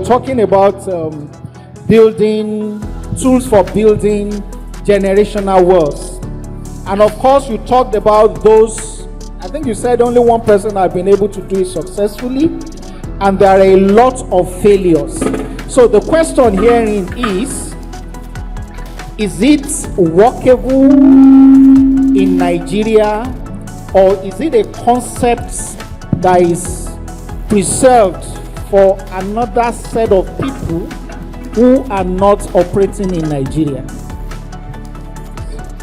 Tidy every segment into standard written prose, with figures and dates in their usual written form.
talking about building tools for building generational wealth. And of course, you talked about those. I think you said only one person has been able to do it successfully, and there are a lot of failures. So the question herein is it workable in Nigeria, or is it a concept that is preserved for another set of people who are not operating in Nigeria?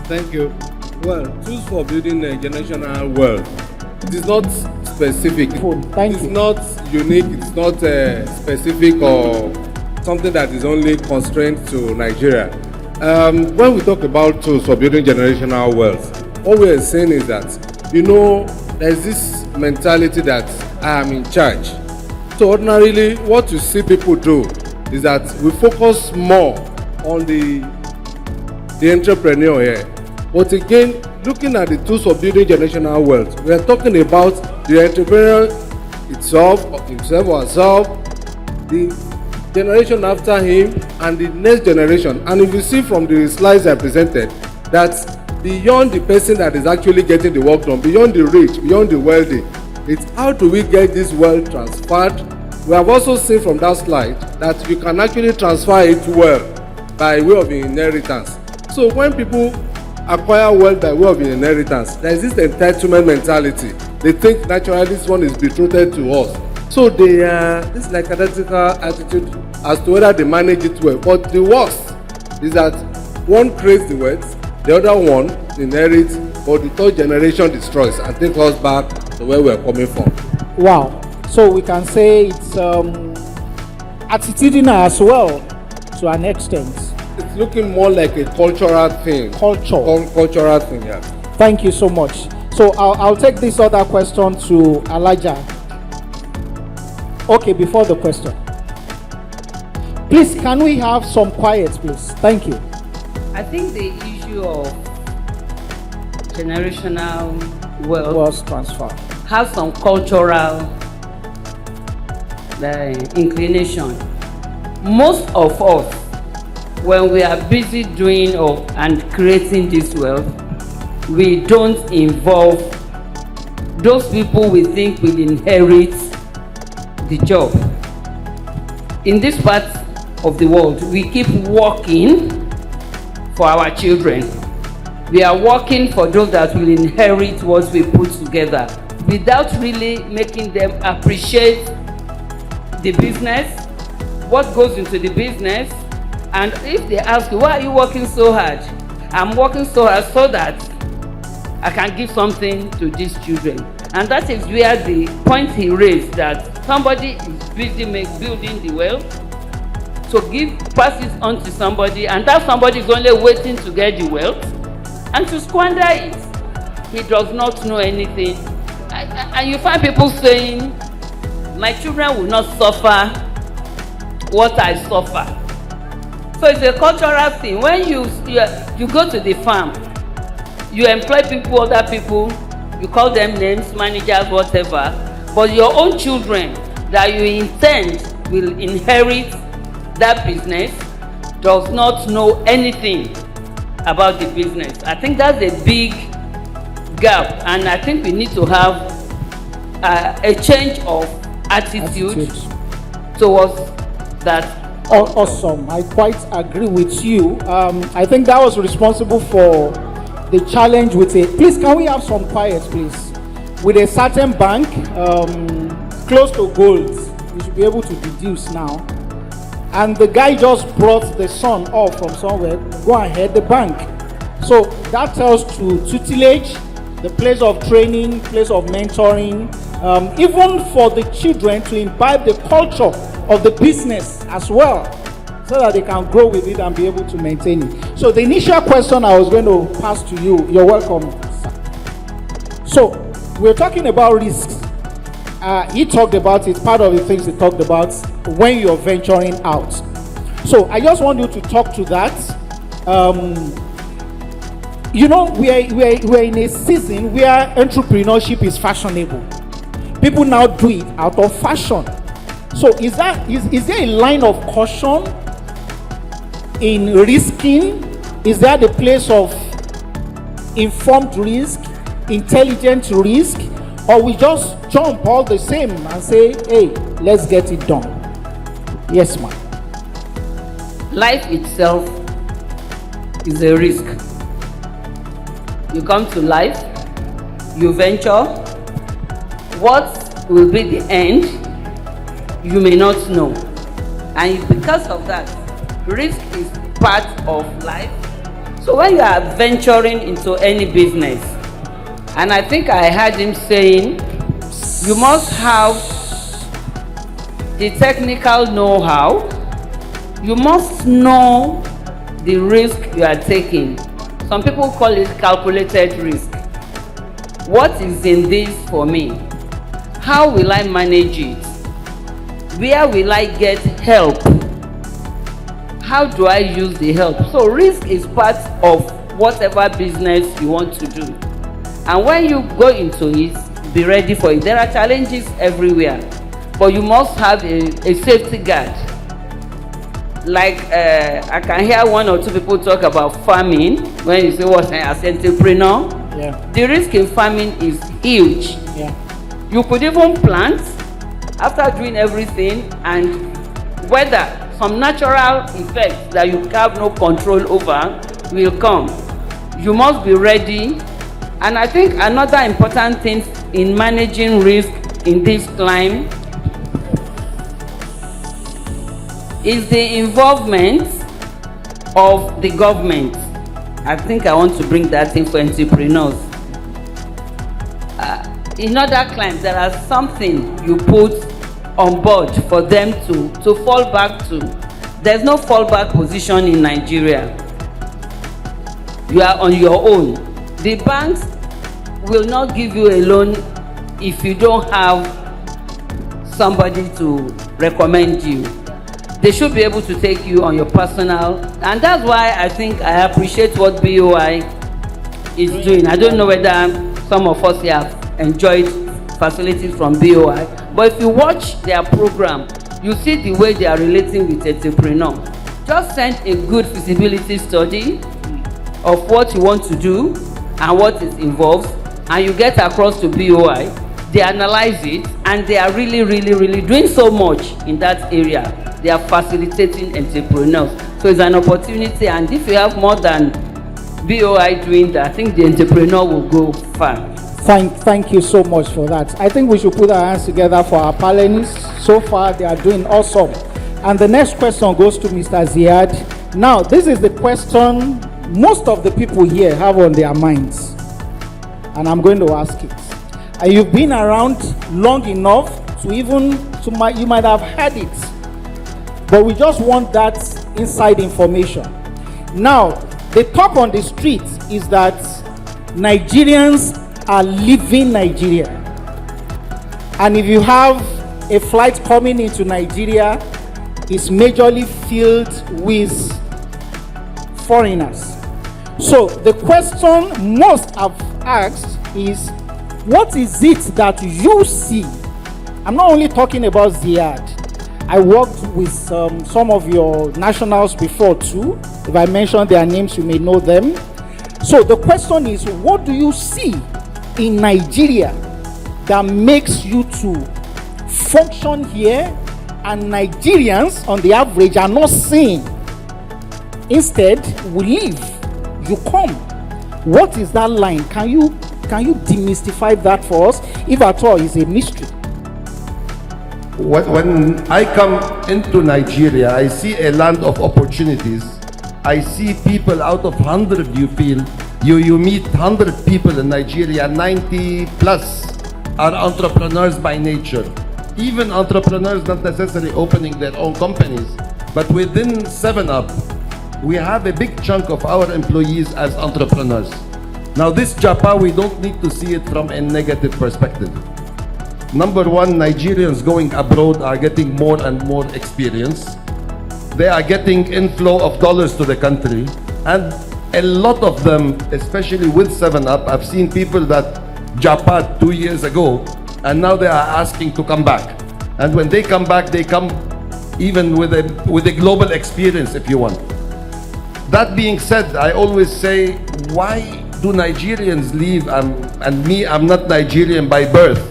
Thank you. Well, tools for building a generational wealth. It is not specific. It's not unique. It's not specific or something that is only constrained to Nigeria. When we talk about tools for building generational wealth, what we are saying is that, there's this mentality that I am in charge. So ordinarily, what you see people do is that we focus more on the entrepreneur here. But again, looking at the tools for building generational wealth, we are talking about the entrepreneur himself or herself, the generation after him, and the next generation. And if you see from the slides I presented, that beyond the person that is actually getting the work done, beyond the rich, beyond the wealthy, it's how do we get this wealth transferred. We have also seen from that slide that you can actually transfer it well by way of inheritance. So when people acquire wealth by way of inheritance, there is this entitlement mentality. They think naturally this one is betrothed to us. So they this is like an ethical attitude as to whether they manage it well. But the worst is that one creates the wealth, the other one inherits, but the third generation destroys and takes us back to where we are coming from. Wow. So we can say it's attitudinal as well to an extent. It's looking more like a cultural thing. Cultural thing, yeah. Thank you so much. So I'll take this other question to Elijah. Okay, before the question. Please, can we have some quiet, please? Thank you. I think the issue of generational wealth transfer has some cultural inclination. Most of us, when we are busy doing and creating this wealth, we don't involve those people we think will inherit the job. In this part of the world, we keep working for our children. We are working for those that will inherit what we put together, without really making them appreciate the business, what goes into the business. And if they ask you, why are you working so hard? I'm working so hard so that I can give something to these children. And that is where the point he raised, that somebody is busy building the wealth, so pass it on to somebody, and that somebody is only waiting to get the wealth and to squander it. He does not know anything. And you find people saying, my children will not suffer what I suffer. So it's a cultural thing. When you go to the farm, you employ people, other people, you call them names, managers, whatever, but your own children that you intend will inherit that business does not know anything about the business. I think that's a big gap, and I think we need to have a change of attitude towards that. Awesome. I quite agree with you. I think that was responsible for the challenge with it. Please, can we have some quiet, please? With a certain bank close to gold, we should be able to deduce now. And the guy just brought the son off from somewhere, go ahead, the bank. So that tells to tutelage, the place of training, place of mentoring, even for the children to imbibe the culture of the business as well, so that they can grow with it and be able to maintain it. So the initial question I was going to pass to you, you're welcome, sir. So we're talking about risks. He talked about it, part of the things he talked about when you're venturing out. So I just want you to talk to that. We're in a season where entrepreneurship is fashionable. People now do it out of fashion. So is there a line of caution in risking? Is there the place of informed risk, intelligent risk, or we just jump all the same and say, hey, let's get it done? Yes, ma'am. Life itself is a risk. You come to life, you venture. What will be the end, you may not know. And because of that, risk is part of life. So when you are venturing into any business, and I think I heard him saying, you must have the technical know-how, you must know the risk you are taking. Some people call it calculated risk. What is in this for me? How will I manage it? Where will I get help? How do I use the help? So risk is part of whatever business you want to do. And when you go into it, be ready for it. There are challenges everywhere, but you must have a safety guard. Like I can hear one or two people talk about farming. When you say what's as entrepreneur, the risk in farming is huge. You could even plant after doing everything, and whether some natural effects that you have no control over will come. You must be ready. And I think another important thing in managing risk in this climb is the involvement of the government. I think I want to bring that in for entrepreneurs. In other climes, there are something you put on board for them to fall back to. There's no fallback position in Nigeria. You are on your own. The banks will not give you a loan if you don't have somebody to recommend you. They should be able to take you on your personal, and that's why I think I appreciate what BOI is doing. I don't know whether some of us here have enjoyed facilities from BOI, but if you watch their program, you see the way they are relating with entrepreneurs. Just send a good feasibility study of what you want to do and what is involved, and you get across to BOI. They analyze it, and they are really doing so much in that area. They are facilitating entrepreneurs. So it's an opportunity, and if you have more than BOI doing that, I think the entrepreneur will go far. Thank you so much for that. I think we should put our hands together for our panelists. So far, they are doing awesome. And the next question goes to Mr. Ziad. Now, this is the question most of the people here have on their minds, and I'm going to ask it. You've been around long enough you might have heard it, but we just want that inside information. Now, the talk on the street is that Nigerians are leaving Nigeria, and if you have a flight coming into Nigeria, it's majorly filled with foreigners. So the question most have asked is, what is it that you see? I'm not only talking about Ziad. I worked with some of your nationals before too. If I mention their names, you may know them. So the question is, what do you see in Nigeria that makes you to function here, and Nigerians on the average are not seeing? Instead, we leave, you come. What is that line? Can you demystify that for us, if at all it's a mystery? When I come into Nigeria, I see a land of opportunities. I see people out of 100, you meet 100 people in Nigeria, 90 plus are entrepreneurs by nature. Even entrepreneurs not necessarily opening their own companies, but within 7-Up, we have a big chunk of our employees as entrepreneurs. Now this JAPA, we don't need to see it from a negative perspective. Number one, Nigerians going abroad are getting more and more experience. They are getting inflow of dollars to the country, and a lot of them, especially with 7-Up, I've seen people that JAPA 2 years ago, and now they are asking to come back. And when they come back, they come even with a global experience, if you want. That being said, I always say, why do Nigerians leave? And me, I'm not Nigerian by birth.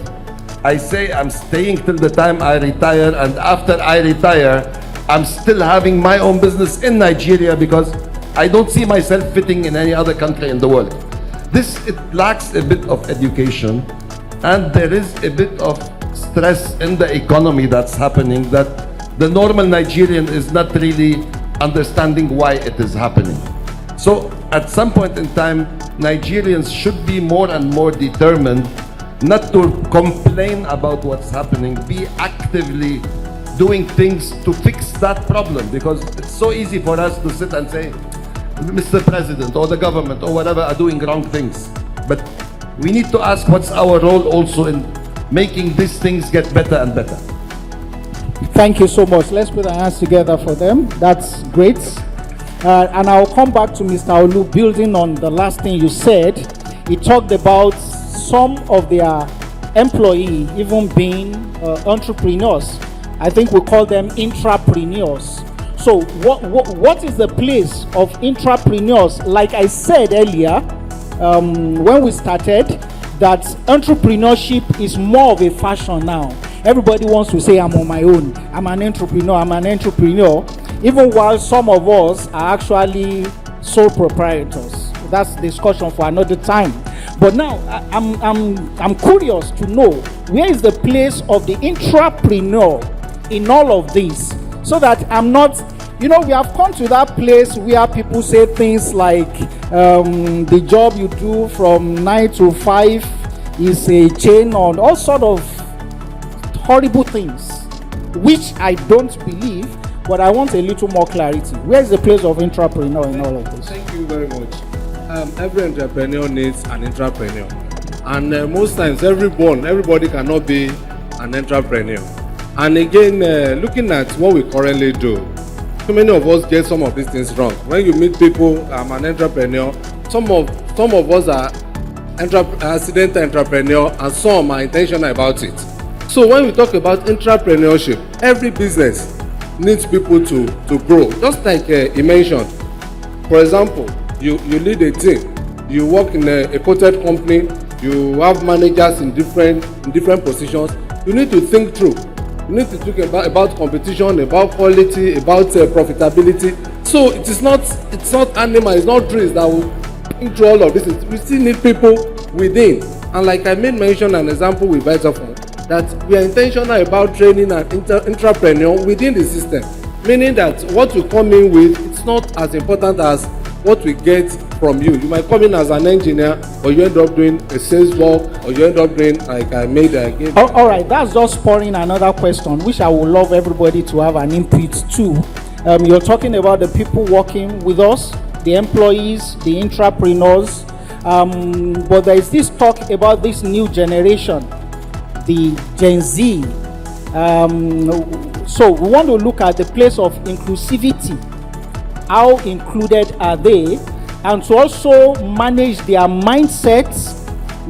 I say I'm staying till the time I retire, and after I retire, I'm still having my own business in Nigeria because I don't see myself fitting in any other country in the world. It lacks a bit of education, and there is a bit of stress in the economy that's happening that the normal Nigerian is not really understanding why it is happening. So at some point in time, Nigerians should be more and more determined not to complain about what's happening, be actively doing things to fix that problem, because it's so easy for us to sit and say, Mr. President or the government or whatever are doing wrong things. But we need to ask what's our role also in making these things get better and better. Thank you so much. Let's put our hands together for them. That's great. And I'll come back to Mr. Olu, building on the last thing you said. He talked about some of their employees even being entrepreneurs. I think we call them intrapreneurs. So what is the place of intrapreneurs? Like I said earlier, when we started, that entrepreneurship is more of a fashion now. Everybody wants to say, I'm on my own, I'm an entrepreneur, even while some of us are actually sole proprietors. That's discussion for another time. But now, I'm curious to know, where is the place of the intrapreneur in all of this? So that I'm not, we have come to that place where people say things like, the job you do from 9 to 5 is a chain on all sort of horrible things, which I don't believe, but I want a little more clarity. Where is the place of intrapreneur in all of this? Thank you very much. Every entrepreneur needs an entrepreneur, and most times everybody cannot be an entrepreneur. And again, looking at what we currently do, so many of us get some of these things wrong. When you meet people, I'm an entrepreneur, some of us are accidental entrepreneur, and some are intentional about it. So when we talk about entrepreneurship, every business needs people to grow. Just like he mentioned, for example, you lead a team, you work in a quoted company, you have managers in different positions. You need to think through. You need to think about competition, about quality, about profitability. So it's not animal, it's not trees that will think through all of this. We still need people within. And like I made mention an example with Vitaphone, that we are intentional about training an entrepreneur within the system, meaning that what you come in with, it's not as important as what we get from you. You might come in as an engineer, or you end up doing a sales work, or you end up doing, like I made again. All right, that's just spurring another question, which I would love everybody to have an input to. You're talking about the people working with us, the employees, the intrapreneurs, but there is this talk about this new generation, the Gen Z. So we want to look at the place of inclusivity. How included are they? And to also manage their mindsets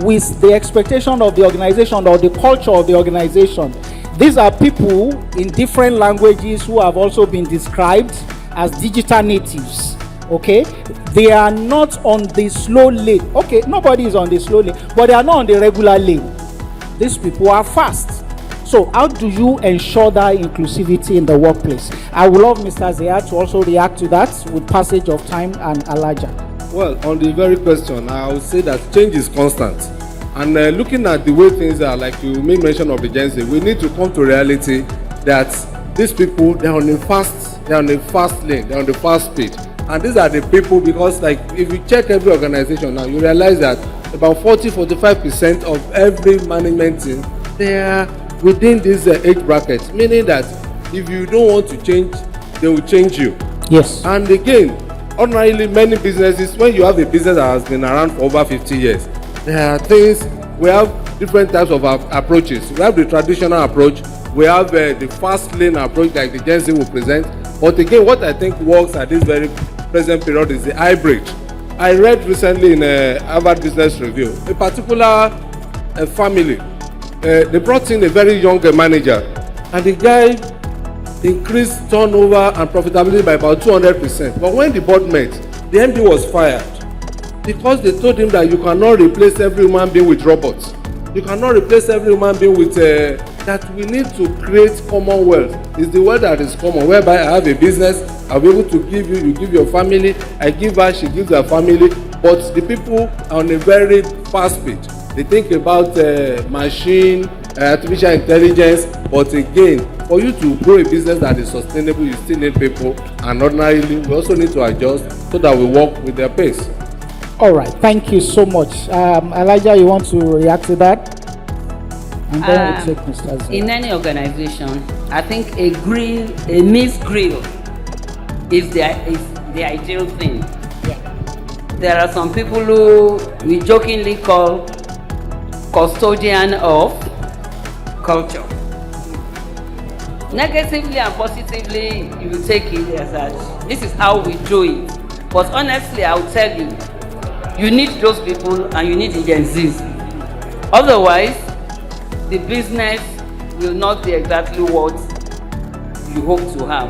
with the expectation of the organization or the culture of the organization. These are people in different languages who have also been described as digital natives. Okay, they are not on the slow lane. Okay, nobody is on the slow lane, but they are not on the regular lane. These people are fast. So how do you ensure that inclusivity in the workplace? I would love Mr. Zia to also react to that with passage of time and Elijah. Well, on the very question, I would say that change is constant. And looking at the way things are, like you made mention of the Gen Z, we need to come to reality that these people, they're on the fast lane, they're on the fast speed. And these are the people, because like if you check every organization now, you realize that about 40-45% of every management team, they are within this age bracket, meaning that if you don't want to change, they will change you. Yes. And again, ordinarily many businesses, when you have a business that has been around for over 50 years, there are things, we have different types of approaches. We have the traditional approach, we have the fast lane approach like the Gen Z will present. But again, what I think works at this very present period is the hybrid. I read recently in a Harvard Business Review, a particular family, they brought in a very young manager, and the guy increased turnover and profitability by about 200%. But when the board met, the MD was fired because they told him that you cannot replace every human being with robots. You cannot replace every human being with that we need to create common wealth. It's the wealth that is common, whereby I have a business, I'll be able to give you, you give your family, I give her, she gives her family. But the people are on a very fast speed. They think about machine, artificial intelligence, but again, for you to grow a business that is sustainable, you still need people, and ordinarily, we also need to adjust so that we work with their pace. All right, thank you so much. Elijah, you want to react to that? And then we'll take Mr. Zia. In any organization, I think a mixed grill is the ideal thing. Yeah. There are some people who we jokingly call custodian of culture. Negatively and positively, you take it as that this is how we do it. But honestly, I will tell you, you need those people and you need the Gen Zs. Otherwise, the business will not be exactly what you hope to have.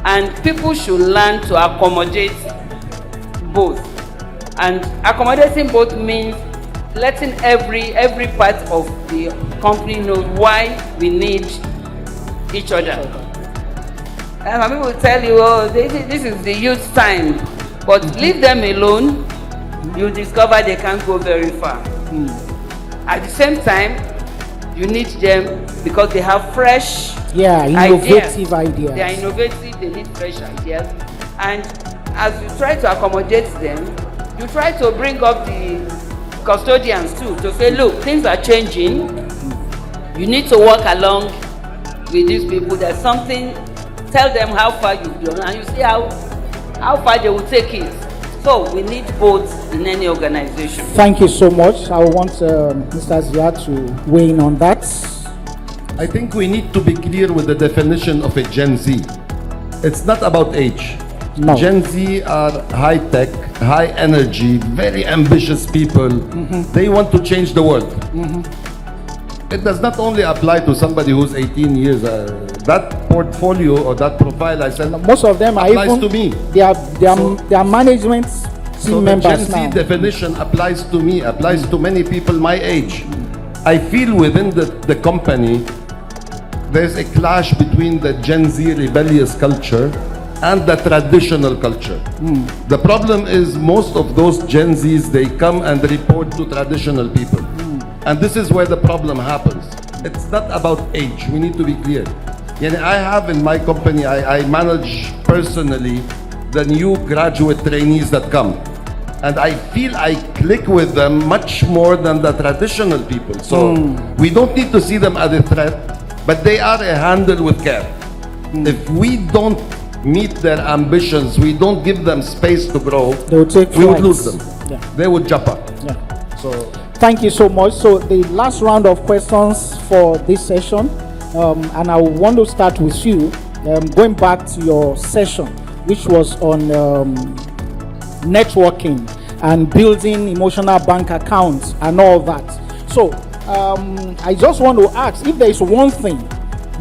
And people should learn to accommodate both. And accommodating both means letting every part of the company know why we need each other. And some people tell you, oh, this is the youth time, but leave them alone, you discover they can't go very far. At the same time, you need them because they have fresh innovative ideas. They are innovative, they need fresh ideas. And as you try to accommodate them, you try to bring up the custodians too, to say, look, things are changing. You need to work along with these people. There's something, tell them how far you've gone, and you see how far they will take it. So we need both in any organization. Thank you so much. I want Mr. Zia to weigh in on that. I think we need to be clear with the definition of a Gen Z. It's not about age. No. Gen Z are high tech, high energy, very ambitious people. They want to change the world. It does not only apply to somebody who's 18 years. That portfolio or that profile I said, most of them applies are even, to me. They are management team So the members Gen Z now. definition applies to me, applies to many people my age. I feel within the company, there's a clash between the Gen Z rebellious culture and the traditional culture. The problem is most of those Gen Zs, they come and report to traditional people. And this is where the problem happens. It's not about age, we need to be clear. I have in my company, I manage personally the new graduate trainees that come. And I feel I click with them much more than the traditional people. So we don't need to see them as a threat, but they are a handle with care. If we don't meet their ambitions, we don't give them space to grow, They will take we would flights. lose them. Yeah. They would jump up. Yeah. So Thank you so much. So the last round of questions for this session, and I want to start with you, going back to your session, which was on networking and building emotional bank accounts and all that. So I just want to ask if there is one thing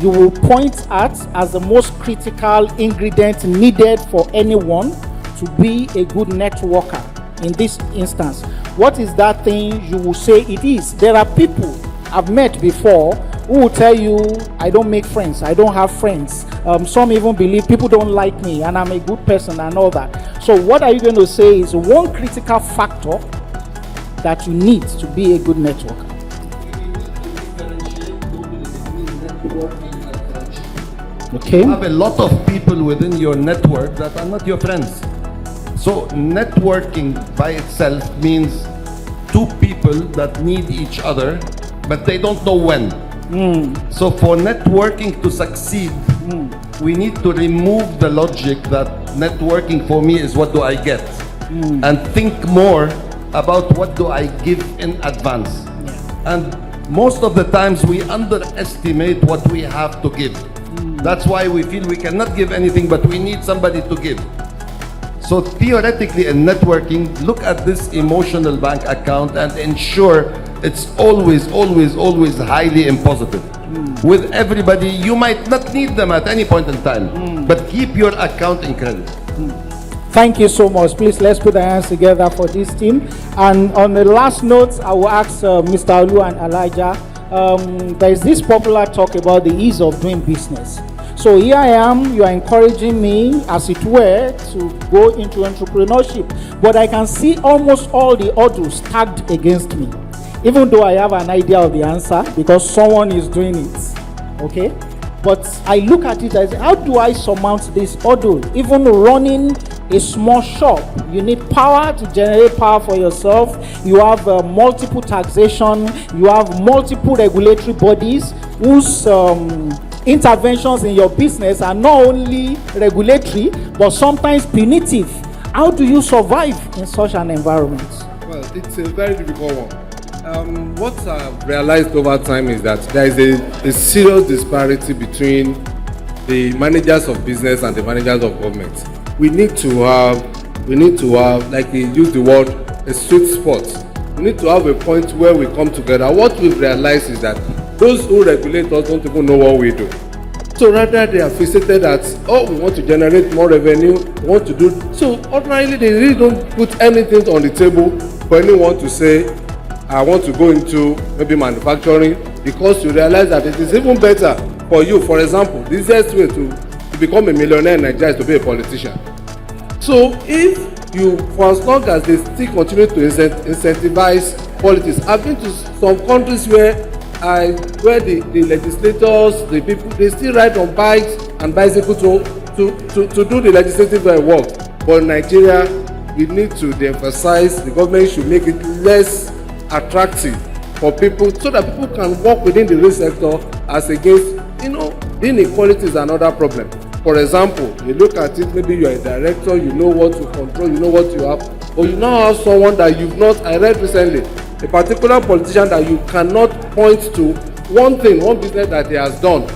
you will point at as the most critical ingredient needed for anyone to be a good networker in this instance. What is that thing you will say it is? There are people I've met before who will tell you, I don't make friends, I don't have friends. Some even believe people don't like me and I'm a good person and all that. So what are you going to say is one critical factor that you need to be a good networker? Okay. You have a lot of people within your network that are not your friends. So networking by itself means two people that need each other, but they don't know when. So for networking to succeed, we need to remove the logic that networking for me is what do I get, and think more about what do I give in advance. And most of the times we underestimate what we have to give. That's why we feel we cannot give anything, but we need somebody to give. So theoretically in networking, look at this emotional bank account and ensure it's always highly impositive. With everybody, you might not need them at any point in time, but keep your account in credit. Thank you so much. Please, let's put our hands together for this team. And on the last note, I will ask Mr. Olu and Elijah. There is this popular talk about the ease of doing business. So here I am, you are encouraging me, as it were, to go into entrepreneurship. But I can see almost all the odds tagged against me, even though I have an idea of the answer because someone is doing it. Okay? But I look at it as, how do I surmount this hurdle? Even running a small shop, you need power to generate power for yourself. You have multiple taxation, you have multiple regulatory bodies whose interventions in your business are not only regulatory but sometimes punitive. How do you survive in such an environment? Well, it's a very difficult one. What I've realized over time is that there is a serious disparity between the managers of business and the managers of government. We need to have, like he used the word, a sweet spot. We need to have a point where we come together. What we've realized is that those who regulate us don't even know what we do. So rather they are fixated at, oh, we want to generate more revenue, we want to do. So ordinarily they really don't put anything on the table for anyone to say, I want to go into maybe manufacturing, because you realize that it is even better for you. For example, the easiest way to become a millionaire in Nigeria is to be a politician. So if you, for as long as they still continue to incentivize politics, I've been to some countries where the legislators, the people, they still ride on bikes and bicycles to do the legislative work. But in Nigeria, we need to de-emphasize. The government should make it less attractive for people so that people can work within the real sector, as against, inequality is another problem. For example, you look at it, maybe you are a director, you know what to control, you know what you have, but you now have someone that you've not. I read recently a particular politician that you cannot point to one business that he has done,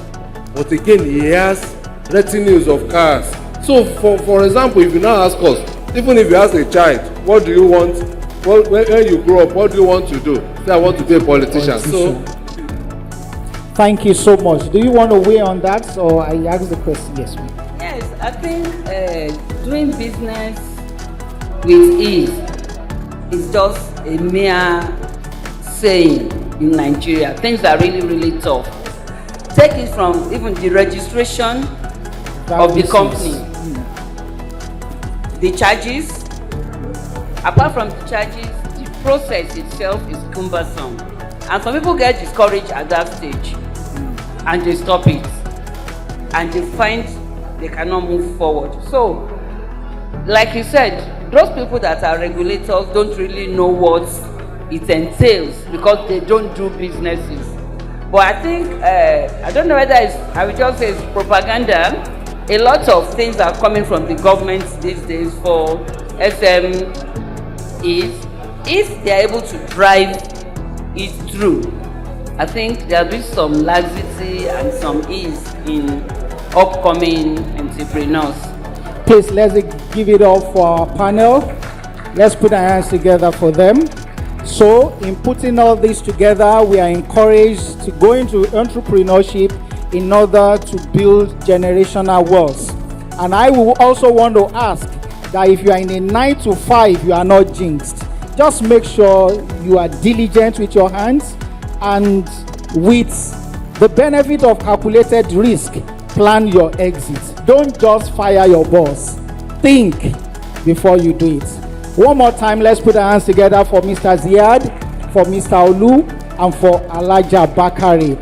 but again he has retinues of cars. So for example, if you now ask us, even if you ask a child, what do you want, when you grow up, what do you want to do? Say, I want to be a politician. So thank you so much. Do you want to weigh on that, or I ask the question? Yes, ma'am. Yes, I think doing business with ease is just a mere saying in Nigeria. Things are really, really tough. Take it from even the registration of the company, the charges. Apart from the charges, the process itself is cumbersome, and some people get discouraged at that stage, and they stop it, and they find they cannot move forward. So, like you said, those people that are regulators don't really know what it entails because they don't do businesses. But I think, I don't know whether it's, I would just say it's propaganda. A lot of things are coming from the government these days for SMEs. If they are able to drive it through, I think there'll be some laxity and some ease in upcoming entrepreneurs. Please, let's give it up for our panel. Let's put our hands together for them. So, in putting all this together, we are encouraged to go into entrepreneurship in order to build generational wealth. And I will also want to ask that if you are in a 9 to 5, you are not jinxed. Just make sure you are diligent with your hands, and with the benefit of calculated risk, plan your exit. Don't just fire your boss. Think before you do it. One more time, let's put our hands together for Mr. Ziad, for Mr. Olu, and for Elijah Bakari.